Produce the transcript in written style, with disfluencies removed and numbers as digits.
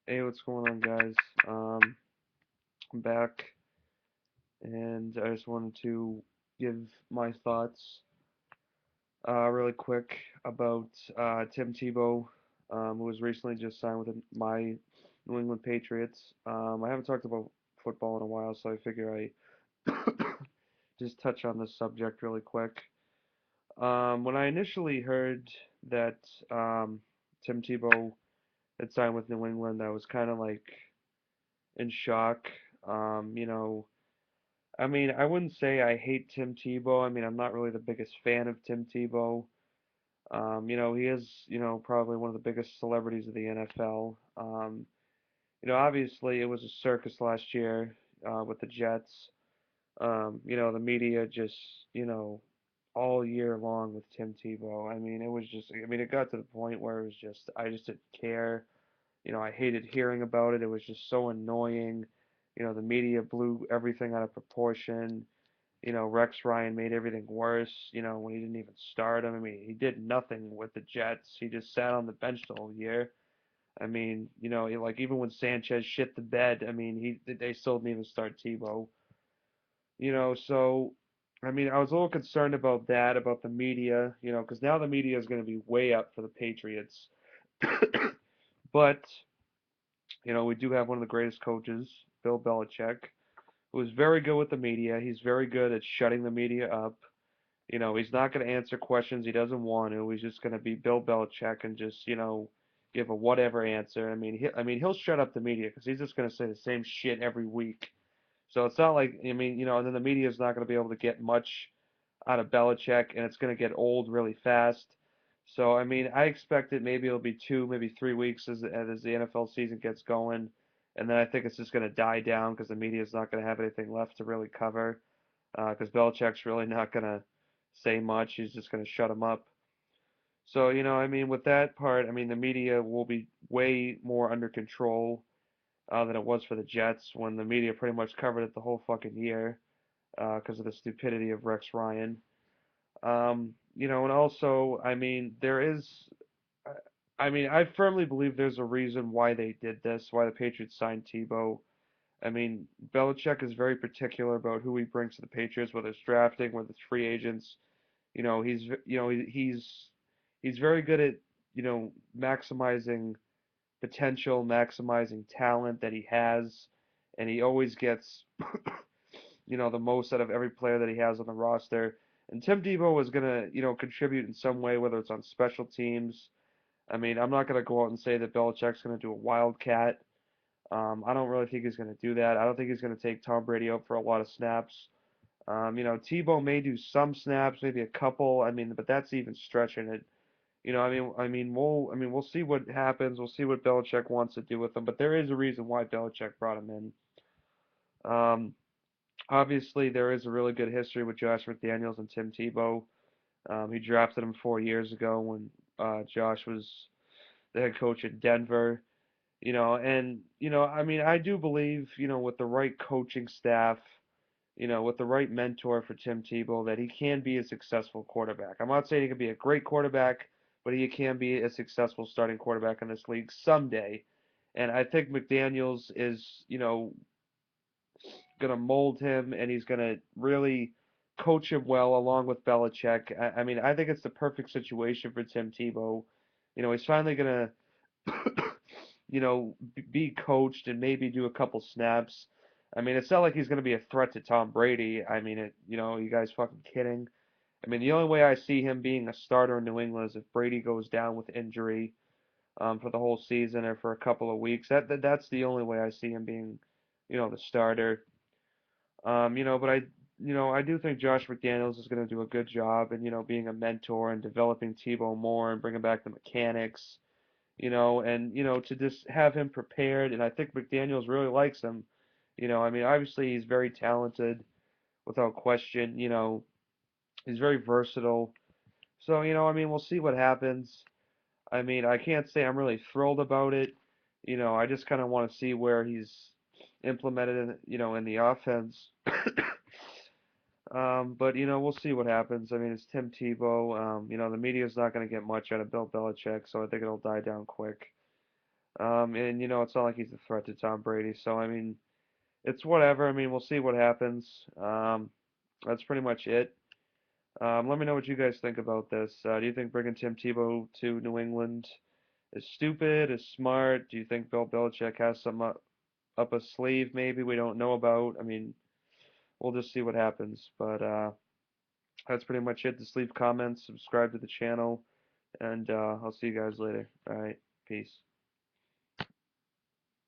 Hey, what's going on, guys? I'm back, and I just wanted to give my thoughts really quick about Tim Tebow, who was recently just signed with my New England Patriots. I haven't talked about football in a while, so I figure I just touch on this subject really quick. When I initially heard that Tim Tebow had signed with New England, I was kind of like in shock. Um, you know, I mean, I wouldn't say I hate Tim Tebow. I mean, I'm not really the biggest fan of Tim Tebow. He is, probably one of the biggest celebrities of the NFL. Obviously it was a circus last year with the Jets. The media just, you know, all year long with Tim Tebow. I mean, it got to the point where it was just, I just didn't care. I hated hearing about it. It was just so annoying. The media blew everything out of proportion. Rex Ryan made everything worse, when he didn't even start him. I mean, he did nothing with the Jets. He just sat on the bench the whole year. I mean, like even when Sanchez shit the bed, I mean, they still didn't even start Tebow. So I mean, I was a little concerned about that, about the media, because now the media is going to be way up for the Patriots. But, we do have one of the greatest coaches, Bill Belichick, who is very good with the media. He's very good at shutting the media up. He's not going to answer questions he doesn't want to. He's just going to be Bill Belichick and just, give a whatever answer. He'll shut up the media because he's just going to say the same shit every week. So it's not like, and then the media is not going to be able to get much out of Belichick, and it's going to get old really fast. So, I expect it maybe it'll be 2, maybe 3 weeks as the NFL season gets going, and then I think it's just going to die down because the media is not going to have anything left to really cover. Because Belichick's really not going to say much. He's just going to shut him up. So, with that part, the media will be way more under control than it was for the Jets when the media pretty much covered it the whole fucking year because of the stupidity of Rex Ryan. And also, there is, I firmly believe there's a reason why they did this, why the Patriots signed Tebow. Belichick is very particular about who he brings to the Patriots, whether it's drafting, whether it's free agents. He's very good at, maximizing potential, maximizing talent that he has, and he always gets, the most out of every player that he has on the roster. And Tim Tebow is gonna, contribute in some way, whether it's on special teams. I'm not gonna go out and say that Belichick's gonna do a wildcat. I don't really think he's gonna do that. I don't think he's gonna take Tom Brady out for a lot of snaps. Tebow may do some snaps, maybe a couple. But that's even stretching it. We'll see what happens. We'll see what Belichick wants to do with him. But there is a reason why Belichick brought him in. Obviously, there is a really good history with Josh McDaniels and Tim Tebow. He drafted him 4 years ago when Josh was the head coach in Denver. I do believe, with the right coaching staff, with the right mentor for Tim Tebow, that he can be a successful quarterback. I'm not saying he can be a great quarterback, but he can be a successful starting quarterback in this league someday. And I think McDaniels is, gonna mold him, and he's gonna really coach him well along with Belichick. I think it's the perfect situation for Tim Tebow. He's finally gonna, be coached and maybe do a couple snaps. It's not like he's gonna be a threat to Tom Brady. You guys fucking kidding? The only way I see him being a starter in New England is if Brady goes down with injury, for the whole season or for a couple of weeks. That's the only way I see him being, the starter. But I do think Josh McDaniels is going to do a good job in, being a mentor and developing Tebow more and bringing back the mechanics, and, to just have him prepared. And I think McDaniels really likes him. Obviously he's very talented without question. He's very versatile. So, we'll see what happens. I can't say I'm really thrilled about it. I just kind of want to see where he's implemented in, in the offense. But we'll see what happens. It's Tim Tebow. The media's not going to get much out of Bill Belichick, so I think it'll die down quick. And it's not like he's a threat to Tom Brady. So I mean, it's whatever. I mean, we'll see what happens. That's pretty much it. Let me know what you guys think about this. Do you think bringing Tim Tebow to New England is stupid? Is smart? Do you think Bill Belichick has some up a sleeve maybe we don't know about? I mean, we'll just see what happens. But that's pretty much it. Just leave comments, subscribe to the channel, and I'll see you guys later. All right, peace.